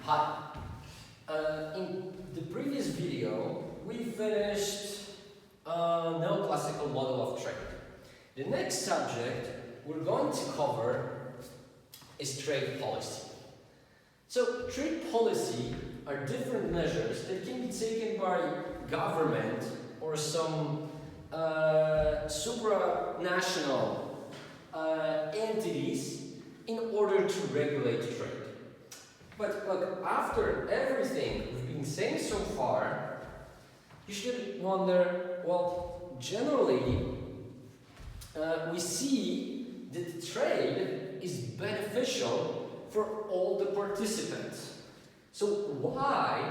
Hi. In the previous video, we finished a neoclassical model of trade. The next subject we're going to cover is trade policy. So, trade policy are different measures that can be taken by government or some supranational entities in order to regulate trade. But look, after everything we've been saying so far, you should wonder, well, generally, we see that trade is beneficial for all the participants. So why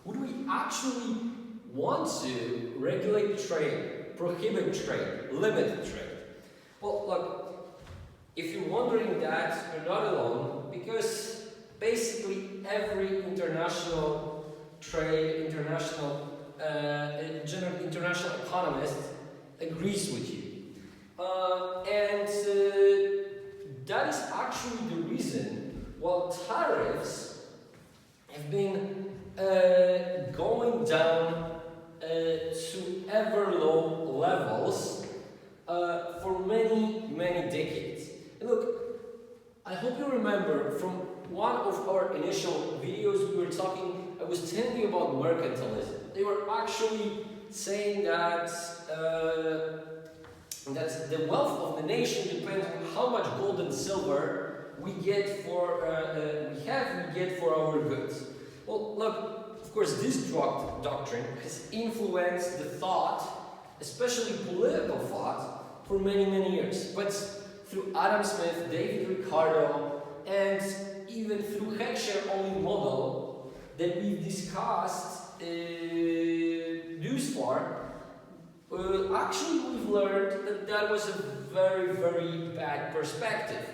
would we actually want to regulate trade, prohibit trade, limit trade? Well, look, if you're wondering that, you're not alone, because basically every international trade, international economist agrees with you. That is actually the reason why tariffs have been going down to ever low levels for many, many decades. And look, I hope you remember from one of our initial videos I was telling you about mercantilism. They were actually saying that that the wealth of the nation depends on how much gold and silver we get for our goods. Well, look, of course, this doctrine has influenced the thought, especially political thought, for many, many years. But through Adam Smith, David Ricardo, and even through head-share-only model that we've discussed thus far, actually we've learned that that was a very, very bad perspective.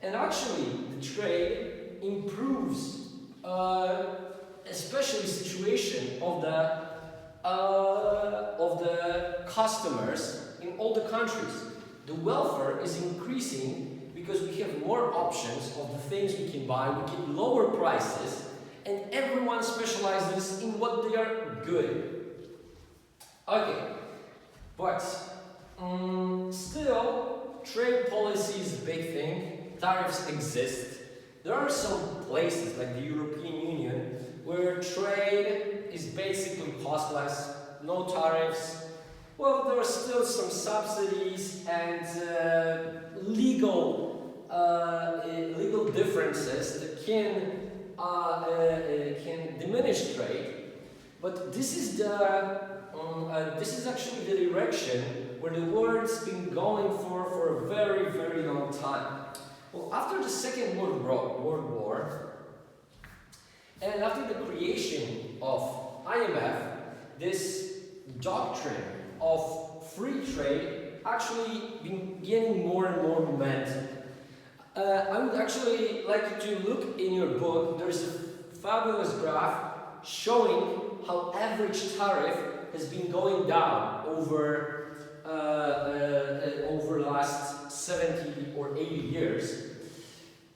And actually, the trade improves, especially the situation of the customers in all the countries. The welfare is increasing because we have more options of the things we can buy, we get lower prices, and everyone specializes in what they are good at. Okay, but still, trade policy is a big thing, tariffs exist. There are some places like the European Union where trade is basically costless, no tariffs. Well, there are still some subsidies and legal differences that can diminish trade, but this is actually the direction where the world's been going for a very, very long time. Well, after the Second World War, and after the creation of IMF, this doctrine of free trade actually been gaining more and more momentum. I would actually like you to look in your book. There's a fabulous graph showing how average tariff has been going down over last 70 or 80 years.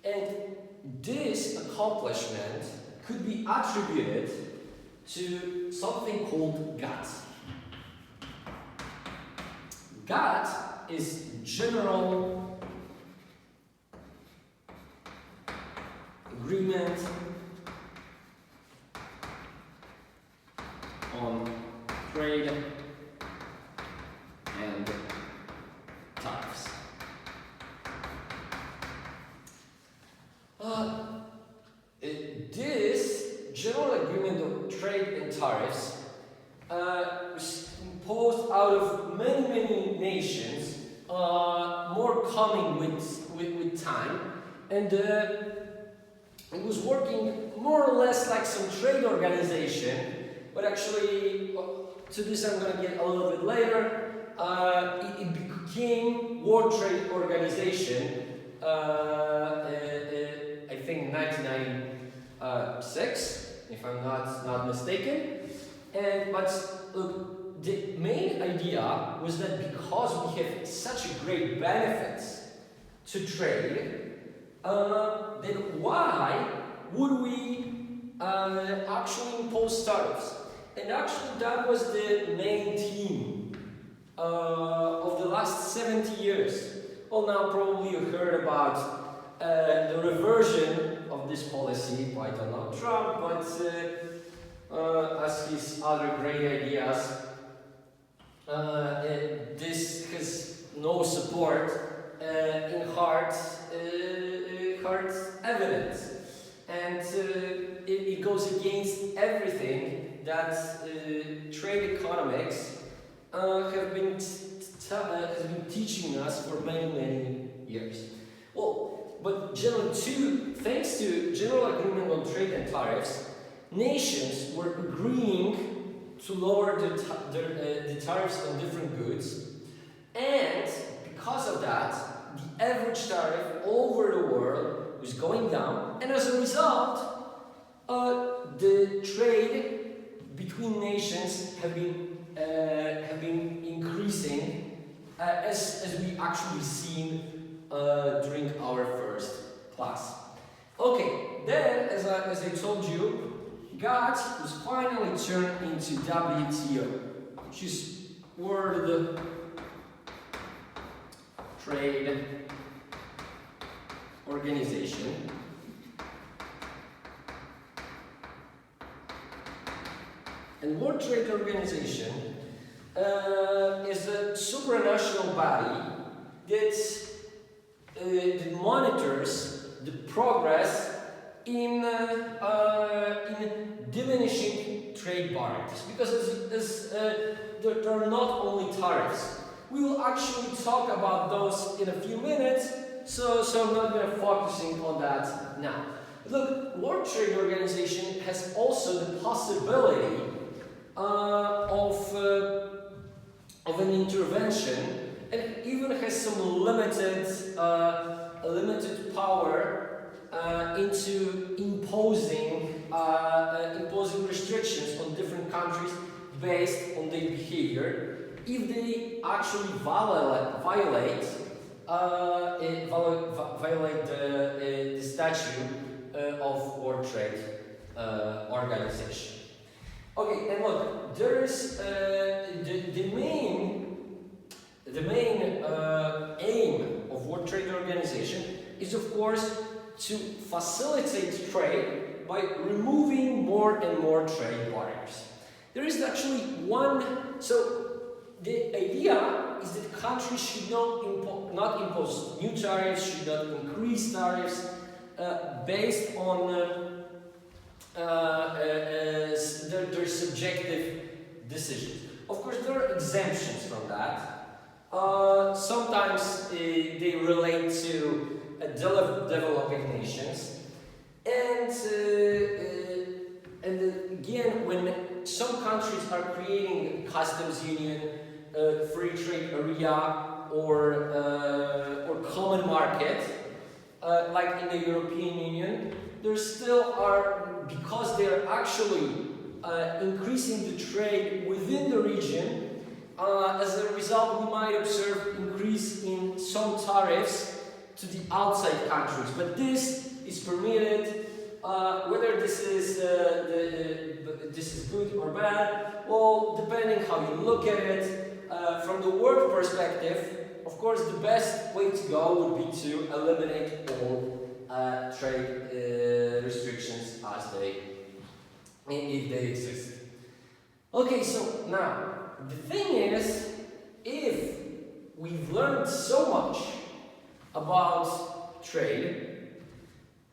And this accomplishment could be attributed to something called GATT. GATT is General Agreement on Trade and Tariffs. This General Agreement on Trade and Tariffs was imposed out of many, many nations, more coming with time, and it was working more or less like some trade organization, but actually, to this I'm going to get a little bit later, it became World Trade Organization, I think 1996, if I'm not mistaken. But look, the main idea was that because we have such a great benefits to trade, then why would we impose tariffs. And actually that was the main theme of the last 70 years. Well, now probably you heard about the reversion of this policy by Donald Trump, but as his other great ideas, this has no support in hard evidence, and it goes against everything that trade economics have been teaching us for many years. Well, but thanks to general agreement on trade and tariffs, nations were agreeing to lower the tariffs on different goods, and because of that, the average tariff all over the world was going down, and as a result, the trade between nations have been increasing, as we actually seen during our first class. Okay, then as I told you, GATT was finally turned into WTO, which is World Trade Organization. And World Trade Organization is a supranational body that monitors the progress in diminishing trade barriers, because there are not only tariffs. We will actually talk about those in a few minutes, so I'm not going to focusing on that now. Look, World Trade Organization has also the possibility of an intervention, and it even has some limited power into imposing restrictions on different countries based on their behavior if they actually violate the statute of World Trade Organization. Okay, and look, there is the main aim of World Trade Organization is, of course, to facilitate trade by removing more and more trade barriers. There is actually the idea is that countries should not impose new tariffs, should not increase tariffs based on their subjective decisions. Of course, there are exemptions from that. Sometimes they relate to developing nations, and again, when some countries are creating a customs union, free trade area, or common market, like in the European Union, there still are, because they are actually increasing the trade within the region. As a result, we might observe increase in some tariffs to the outside countries, but this is permitted. Whether this is good or bad, well, depending how you look at it. From the world perspective, of course, the best way to go would be to eliminate all trade restrictions if they exist. Okay, so now the thing is, if we've learned so much about trade,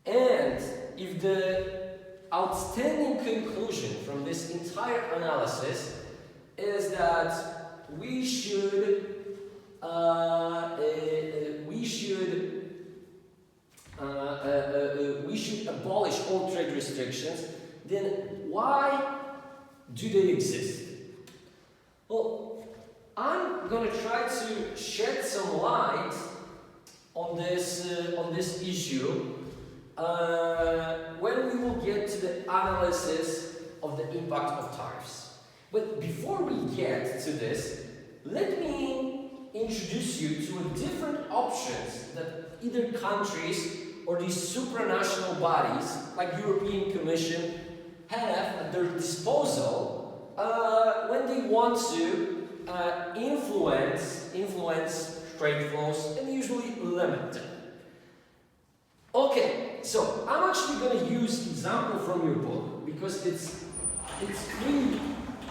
and if the outstanding conclusion from this entire analysis is that we should abolish all trade restrictions, then why do they exist? Well, I'm going to try to shed some light on this issue when we will get to the analysis of the impact of tariffs. But before we get to this, let me introduce you to different options that either countries or these supranational bodies like European Commission have at their disposal when they want to influence trade flows and usually limit them. Okay, so I'm actually going to use example from your book because it's really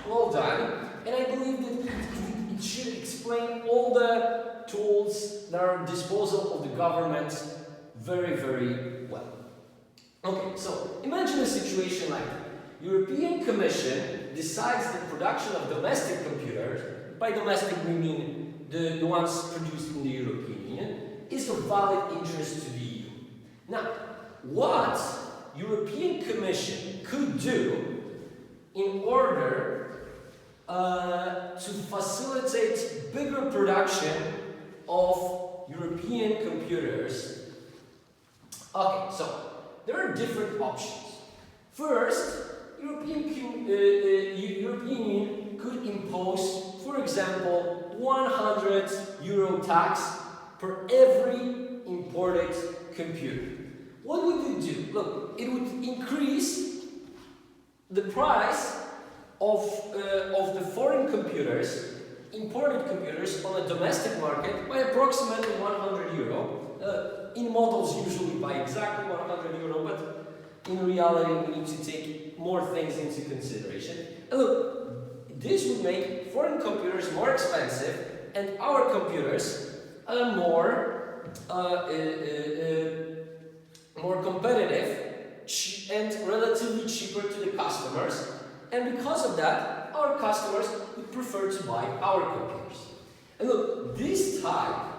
well done, and I believe that it should explain all the tools that are at disposal of the government very, very well. Okay, so imagine a situation like European Commission decides the production of domestic computers, by domestic we mean the ones produced in the European Union, is of valid interest to the EU. Now, what European Commission could do in order to facilitate bigger production of European computers? Okay, so there are different options. First, European Union could impose, for example, €100 tax per every imported computer. What would it do? Look, it would increase the price of the foreign computers, imported computers on a domestic market by approximately €100. In models usually by exactly €100, but in reality we need to take more things into consideration. And look, this would make foreign computers more expensive and our computers more competitive and relatively cheaper to the customers, and because of that our customers would prefer to buy our computers. And look, this type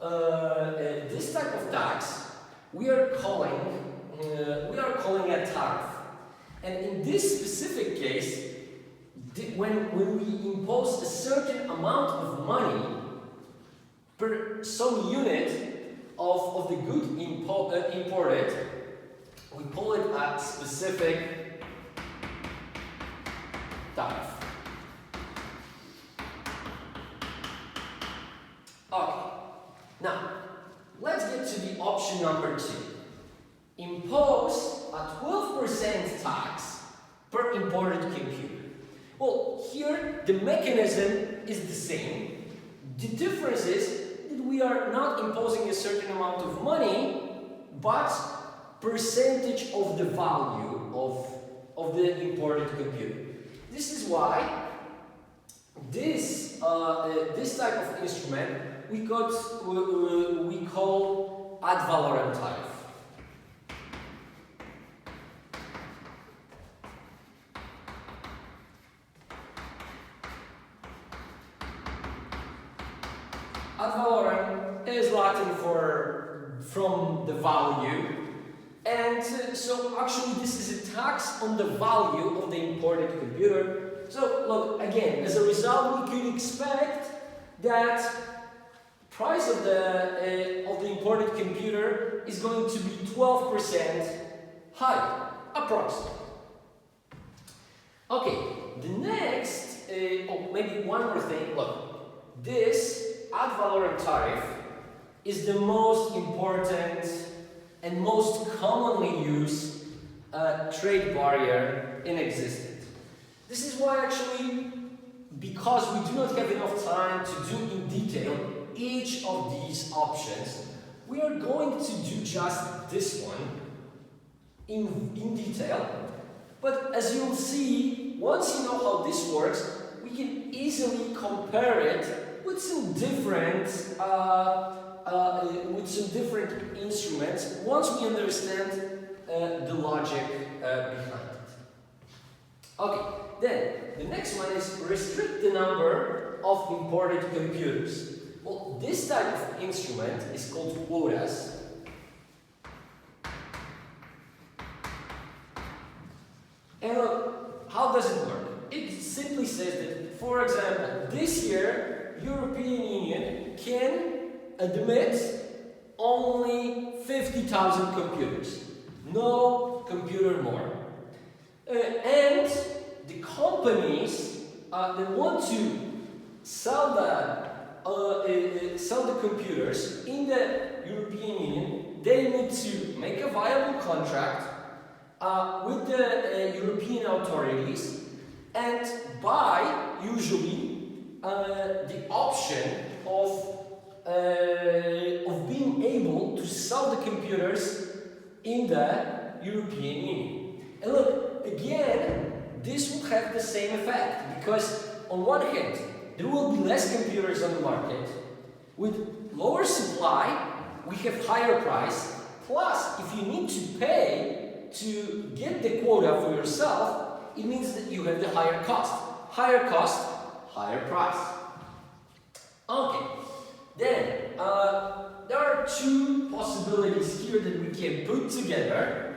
of tax we are calling a tariff. And in this specific case, when we impose a certain amount of money per some unit of the good imported, we call it a specific tariff. Okay. Now, let's get to the option number 2. Impose a 12% tax per imported computer. Well, here the mechanism is the same. The difference is that we are not imposing a certain amount of money, but percentage of the value of the imported computer. This is why this type of instrument we call ad valorem tariff. Ad valorem is Latin for from the value, and so actually this is a tax on the value of the imported computer. So look, again, as a result we could expect that price of the imported computer is going to be 12% higher, approximately. Okay, the next, maybe one more thing. Look, this ad valorem tariff is the most important and most commonly used trade barrier in existence. This is why actually, because we do not have enough time to do in detail each of these options, we are going to do just this one in detail. But as you'll see, once you know how this works, we can easily compare it with some different instruments once we understand the logic behind it. Okay, then the next one is restrict the number of imported computers. Well, this type of instrument is called quotas. And look, how does it work? It simply says that, for example, this year, European Union can admit only 50,000 computers. No computer more. And the companies that want to sell the computers in the European Union, they need to make a viable contract, with the European authorities and buy usually the option of being able to sell the computers in the European Union. And look, again, this will have the same effect because on one hand, there will be less computers on the market. With lower supply, we have higher price. Plus, if you need to pay to get the quota for yourself, it means that you have the higher cost. Higher cost, higher price. Okay, then there are two possibilities here that we can put together.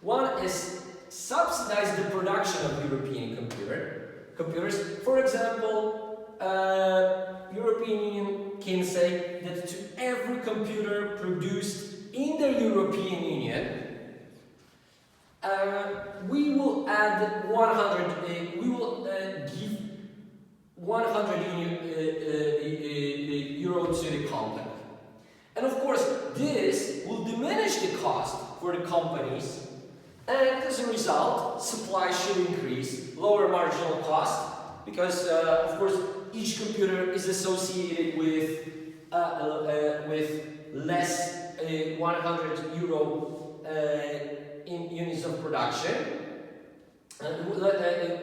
One is subsidize the production of European computers. For example, European Union can say that to every computer produced in the European Union, we will add 100. We will give 100 euro to the company, and of course, this will diminish the cost for the companies. And as a result, supply should increase, lower marginal cost, because of course each computer is associated with less 100 euro in units of production.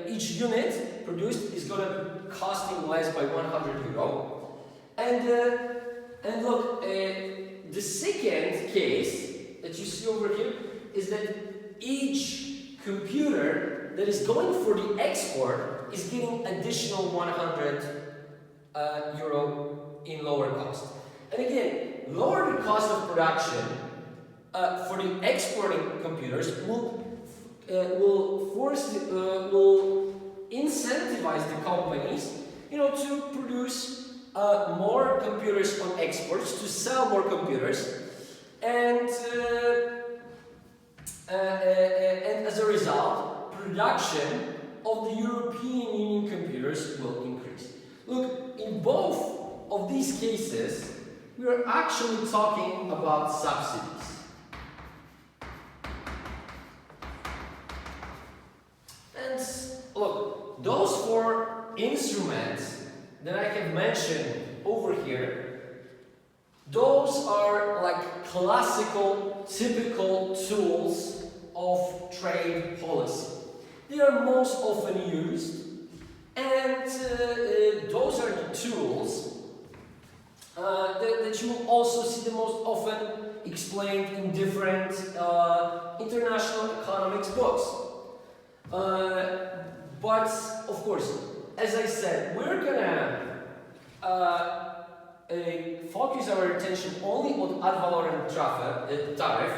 Each unit produced is going to be costing less by 100 euro. And look, the second case that you see over here is that each computer that is going for the export is getting additional 100 euro in lower cost. And again, lower the cost of production for the exporting computers will incentivize the companies, to produce more computers on exports, to sell more computers, and as a result, production of the European Union computers will increase. Look, in both of these cases, we are actually talking about subsidies. And look, those four instruments that I have mentioned over here, those are like classical, typical tools of trade policy. They are most often used, and those are the tools that you will also see the most often explained in different international economics books. But of course, as I said, we're gonna focus our attention only on ad valorem tariff,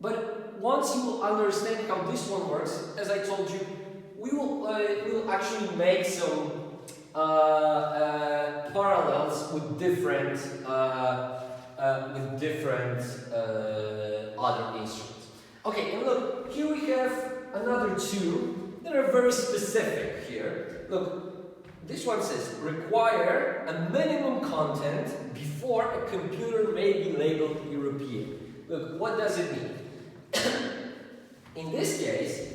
but once you will understand how this one works, as I told you, we will actually make some parallels with different other instruments. Okay, and look, here we have another two that are very specific here. Look, this one says, require a minimum content before a computer may be labeled European. Look, what does it mean? In this case,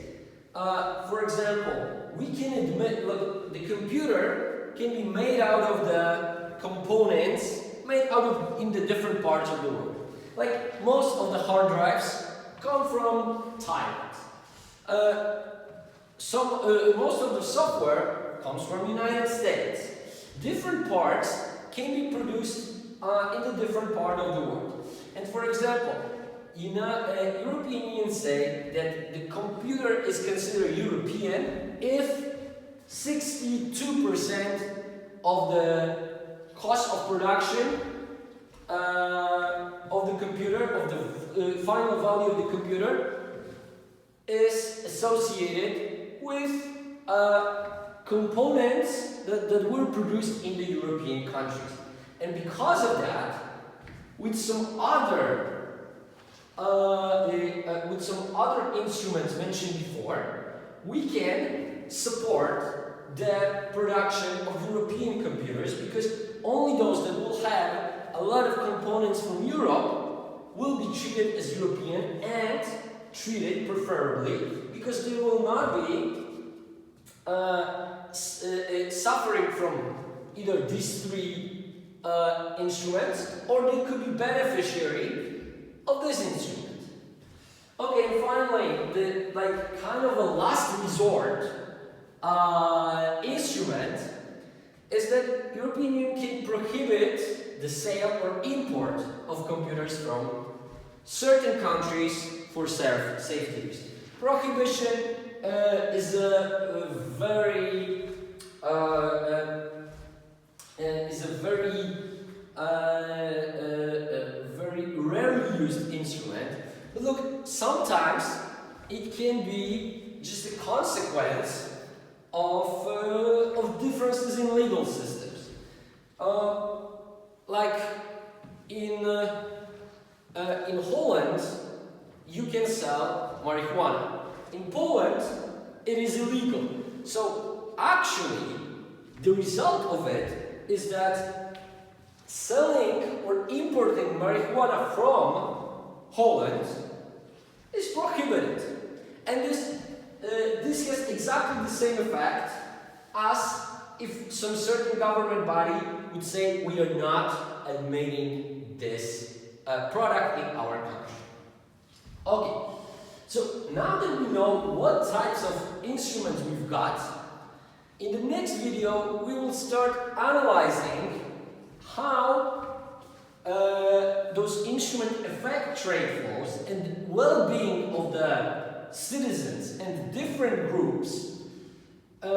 for example, we can admit, look, the computer can be made out of the components in the different parts of the world. Like most of the hard drives come from Thailand. Most of the software comes from United States. Different parts can be produced in the different part of the world. And for example, European Union say that the computer is considered European if 62% of the cost of production of the computer, of the final value of the computer, is associated with components that were produced in the European countries. And because of that, with some other instruments mentioned before, we can support the production of European computers, because only those that will have a lot of components from Europe will be treated as European and treated preferably because they will not be suffering from either these three instruments, or they could be beneficiary of this instrument. Okay, and finally, the kind of a last resort instrument is that European Union can prohibit the sale or import of computers from certain countries for safety reasons. Prohibition is a very very rarely used instrument. But look, sometimes it can be just a consequence of differences in legal systems. Like in Holland, you can sell marijuana. In Poland, it is illegal. So actually, the result of it is that selling or importing marijuana from Holland is prohibited. And this has exactly the same effect as if some certain government body would say we are not admitting this product in our country. Okay, so now that we know what types of instruments we've got, in the next video we will start analyzing how those instruments affect trade flows and well-being of the citizens and different groups, and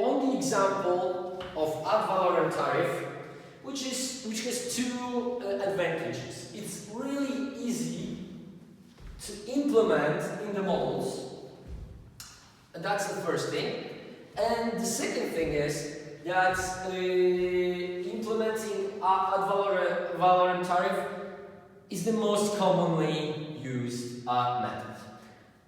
on the example of ad valorem tariff, which has two advantages. It's really easy to implement in the models, and that's the first thing. And the second thing is that implementing ad valorem tariff is the most commonly used method.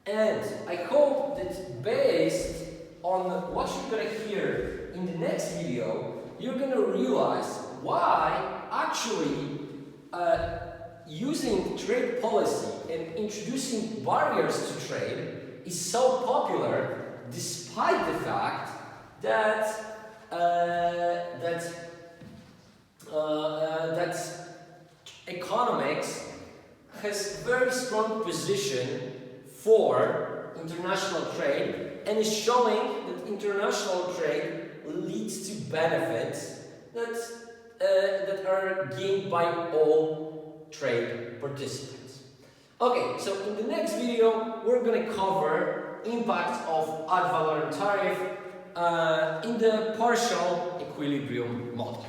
And I hope that based on what you're going to hear in the next video, you're going to realize why actually using trade policy and introducing barriers to trade is so popular, despite the fact that economics has very strong position for international trade and is showing that international trade leads to benefits that are gained by all trade participants. Okay, so in the next video we're going to cover impact of ad valorem tariff in the partial equilibrium model.